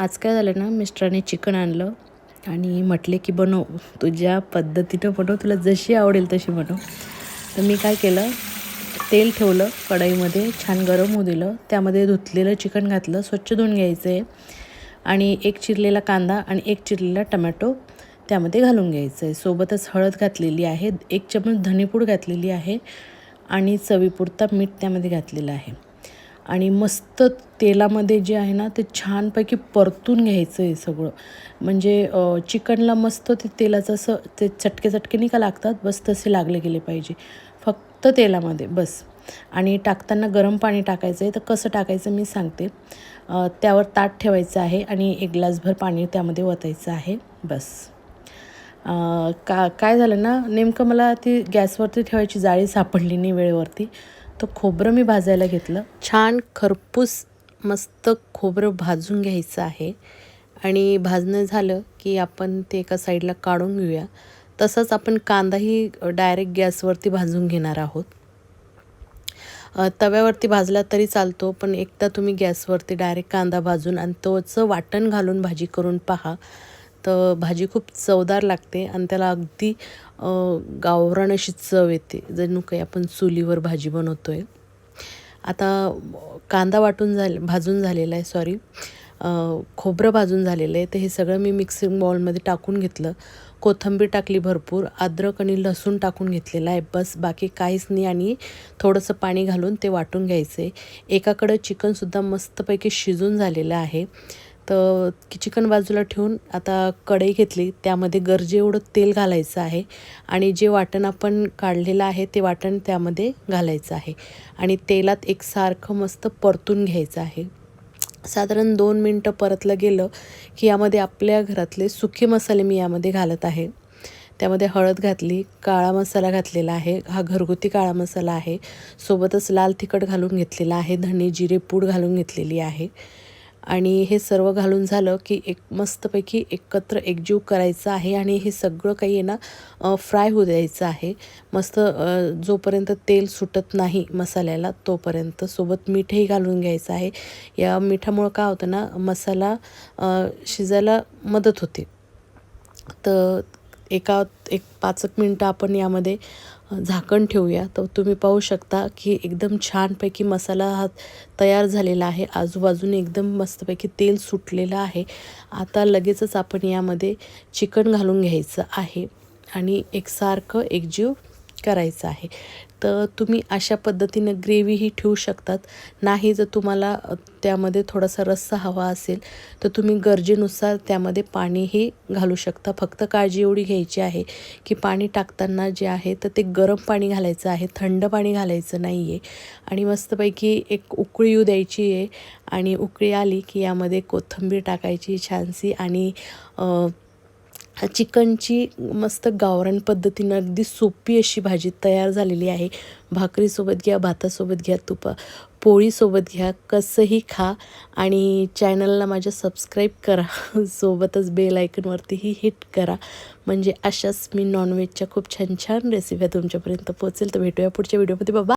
आज काय झालं ना, मिस्टरांनी चिकन आणलं आणि म्हटले की बनव, तुझ्या पद्धतीनं बनव, तुला जशी आवडेल तशी बनव. तर मी काय केलं, तेल ठेवलं कढईमध्ये, छान गरम होऊ दिलं. त्यामध्ये धुतलेलं चिकन घातलं, स्वच्छ धुवून घ्यायचं आहे. आणि एक चिरलेला कांदा आणि एक चिरलेला टमॅटो त्यामध्ये घालून घ्यायचं आहे. सोबतच हळद घातलेली आहे, 1 चमच धनेपूड घातलेली आहे आणि चवीपुरता मीठ त्यामध्ये घातलेलं आहे. आणि मस्त तेलामध्ये जे आहे ना, ते छानपैकी परतून घ्यायचं आहे सगळं. म्हणजे चिकनला मस्त ते तेलाचं असं ते चटके चटके नाही का लागतात, बस तसे लागले गेले पाहिजे फक्त तेलामध्ये बस. आणि टाकताना गरम पाणी टाकायचं आहे. तर कसं टाकायचं मी सांगते. त्यावर ताट ठेवायचं आहे आणि 1 ग्लासभर पाणी त्यामध्ये ओतायचं आहे बस. काय झालं ना, नेमकं मला ती गॅसवरती ठेवायची जाळी सापडली नाही वेळेवरती. तर खोबरं मी भाजायला घेतलं, छान खरपूस मस्त खोबरं भाजून घ्यायचं आहे. आणि भाजणं झालं की आपण ते एका साईडला काढून घेऊया. तसंच आपण कांदाही डायरेक्ट गॅसवरती भाजून घेणार आहोत. तव्यावरती भाजला तरी चालतो, पण एकदा तुम्ही गॅसवरती डायरेक्ट कांदा भाजून आणि तोचं वाटण घालून भाजी करून पहा. तर भाजी खूप चवदार लागते आणि त्याला अगदी गावरान अशी चव येते, जणू काही आपण चुलीवर भाजी बनवतो आहे. आता कांदा भाजून झालेला आहे, सॉरी, खोबरं भाजून झालेलं आहे. तर हे सगळं मी मिक्सिंग बाउलमध्ये टाकून घेतलं. कोथिंबीर टाकली भरपूर, अद्रक आणि लसूण टाकून घेतलेलं आहे, बस बाकी काहीच नाही. आणि थोडंसं पाणी घालून ते वाटून घ्यायचं आहे. एकाकडं चिकनसुद्धा मस्तपैकी शिजून झालेलं आहे. तर चिकन बाजूला ठेवून आता कढई घेतली, त्यामध्ये गरजे एवढं तेल घालायचं आहे आणि जे वाटण आपण काढलेलं आहे ते वाटण त्यामध्ये घालायचं आहे आणि तेलात एकसारखं मस्त परतून घ्यायचं आहे. साधारण 2 मिनटं परतलं गेलं की यामध्ये आपल्या घरातले सुके मसाले मी यामध्ये घालत आहे. त्यामध्ये हळद घातली, काळा मसाला घातलेला आहे, हा घरगुती काळा मसाला आहे. सोबतच लाल तिखट घालून घेतलेला आहे, धने जिरे पूड घालून घेतलेली आहे. आणि हे सर्व घालून झालं की एक मस्तपैकी एकत्र एकजीव करायचं आहे आणि हे सगळं काही आहे ना फ्राय होऊ द्यायचं आहे मस्त, जोपर्यंत तेल सुटत नाही मसाल्याला तोपर्यंत. सोबत मीठही घालून घ्यायचं आहे. या मिठामुळं काय होतं ना, मसाला शिजायला मदत होते. तर एक 5 मिनटं आपण यामध्ये झाकण ठेवूया. तर तुम्ही पाहू शकता की एकदम छानपैकी मसाला हा तयार झालेला आहे. आजूबाजूने एकदम मस्तपैकी तेल सुटलेलं आहे. आता लगेचच आपण यामध्ये चिकन घालून घ्यायचं आहे आणि एकसारखं एकजीव करायचं आहे. तर तुम्ही अशा पद्धतीनं ग्रेव्हीही ठेवू शकतात. नाही जर तुम्हाला त्यामध्ये थोडासा रस्सा हवा असेल तर तुम्ही गरजेनुसार त्यामध्ये पाणीही घालू शकता. फक्त काळजी एवढी घ्यायची आहे की पाणी टाकताना जे आहे तर ते गरम पाणी घालायचं आहे, थंड पाणी घालायचं नाही आहे. आणि मस्तपैकी एक उकळी येऊ द्यायची आहे आणि उकळी आली की यामध्ये कोथिंबीर टाकायची छानशी आणि चिकनची मस्त गावरान पद्धतीनं अगदी सोपी अशी भाजी तयार झालेली आहे. भाकरीसोबत घ्या, भातासोबत घ्या, पोळीसोबत घ्या, कसंही खा. आणि चॅनलला माझ्या सबस्क्राईब करा, सोबतच बेल आयकनवरतीही हिट करा. म्हणजे अशाच मी नॉनव्हेजच्या खूप छान छान रेसिप्या तुमच्यापर्यंत पोहोचेल. तर भेटूया पुढच्या व्हिडिओमध्ये. बाबा.